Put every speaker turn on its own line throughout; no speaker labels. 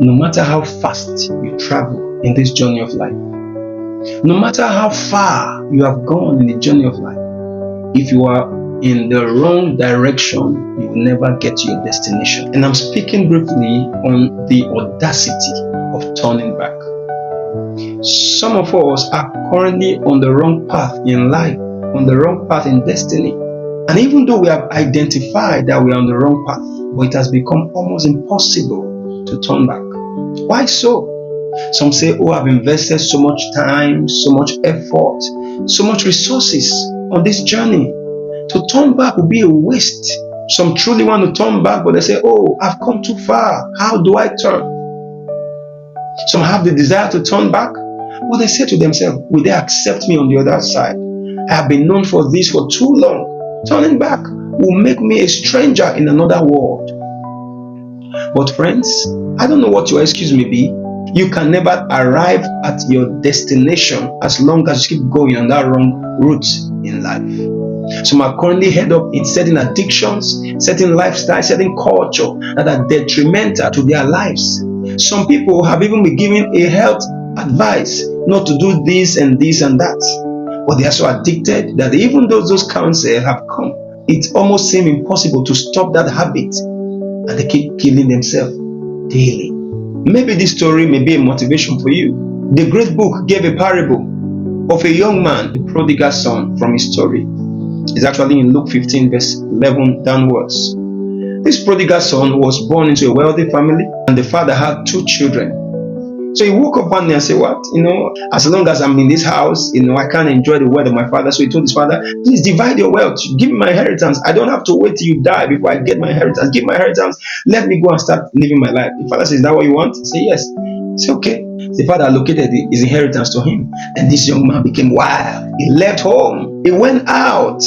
no matter how fast you travel in this journey of life, no matter how far you have gone in the journey of life, if you are in the wrong direction, you will never get to your destination. And I'm speaking briefly on the audacity of turning back. Some of us are currently on the wrong path in life, on the wrong path in destiny. And even though we have identified that we are on the wrong path, but it has become almost impossible to turn back. Why so? Some say, oh, I've invested so much time, so much effort, so much resources on this journey. To turn back will be a waste. Some truly want to turn back, but they say, oh, I've come too far. How do I turn? Some have the desire to turn back, but they say to themselves, will they accept me on the other side? I have been known for this for too long. Turning back will make me a stranger in another world. But friends, I don't know what your excuse may be. You can never arrive at your destination as long as you keep going on that wrong route in life. Some are currently head up in certain addictions, certain lifestyles, certain culture that are detrimental to their lives. Some people have even been given a health advice not to do this and this and that. But they are so addicted that even though those counsels have come, it almost seems impossible to stop that habit, and they keep killing themselves daily. Maybe this story may be a motivation for you. The great book gave a parable of a young man, the prodigal son, from his story. It's actually in Luke 15 verse 11 downwards. This prodigal son was born into a wealthy family, and the father had 2 children. So he woke up one day and said, what? As long as I'm in this house, I can't enjoy the wealth of my father. So he told his father, please divide your wealth. Give me my inheritance. I don't have to wait till you die before I get my inheritance. Give my inheritance. Let me go and start living my life. The father says, is that what you want? He said, yes. He said, okay. The father allocated his inheritance to him. And this young man became wild. He left home. He went out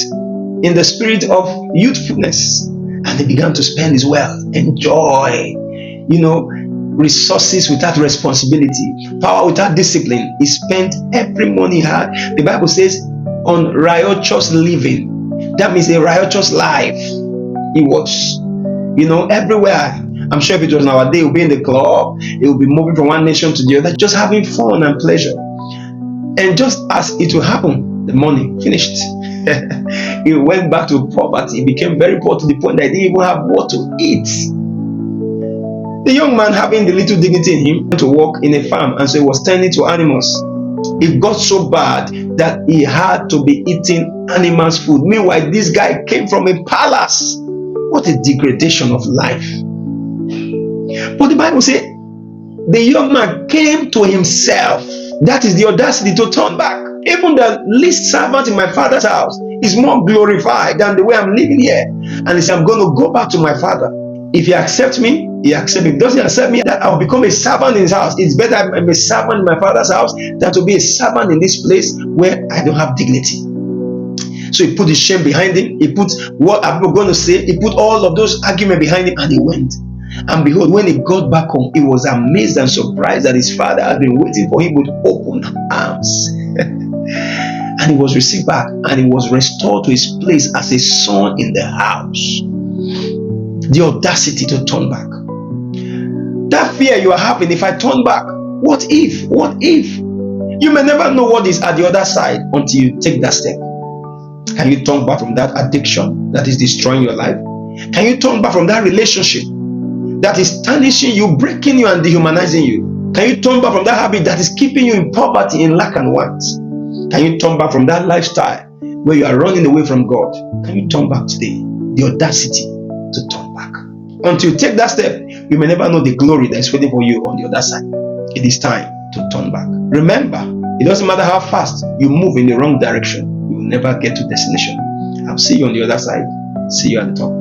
in the spirit of youthfulness. And he began to spend his wealth, enjoy, resources without responsibility, power without discipline. He spent every money he had. The Bible says on riotous living. That means a riotous life. He was, everywhere. I'm sure if it was nowadays, he would be in the club, he would be moving from one nation to the other, just having fun and pleasure. And just as it will happen, the money finished. He went back to poverty. He became very poor to the point that he didn't even have what to eat. The young man, having the little dignity in him, went to work in a farm, and so he was tending to animals. It got so bad that he had to be eating animals' food. Meanwhile, this guy came from a palace. What a degradation of life. But the Bible says the young man came to himself. That is the audacity to turn back. Even the least servant in my father's house is more glorified than the way I'm living here. And he said, I'm going to go back to my father. If he accepts me, he accepts me. If he doesn't accept me, that I'll become a servant in his house. It's better I'm a servant in my father's house than to be a servant in this place where I don't have dignity. So he put his shame behind him. He put what are people going to say. He put all of those arguments behind him, and he went. And behold, when he got back home, he was amazed and surprised that his father had been waiting for him with open arms. And he was received back, and he was restored to his place as a son in the house. The audacity to turn back. That fear you are having, if I turn back, what if? What if? You may never know what is at the other side until you take that step. Can you turn back from that addiction that is destroying your life? Can you turn back from that relationship that is tarnishing you, breaking you, and dehumanizing you? Can you turn back from that habit that is keeping you in poverty, in lack and want? Can you turn back from that lifestyle where you are running away from God? Can you turn back today? The audacity to turn back. Until you take that step, you may never know the glory that is waiting for you on the other side. It is time to turn back. Remember, it doesn't matter how fast you move in the wrong direction, you will never get to destination. I'll see you on the other side. See you at the top.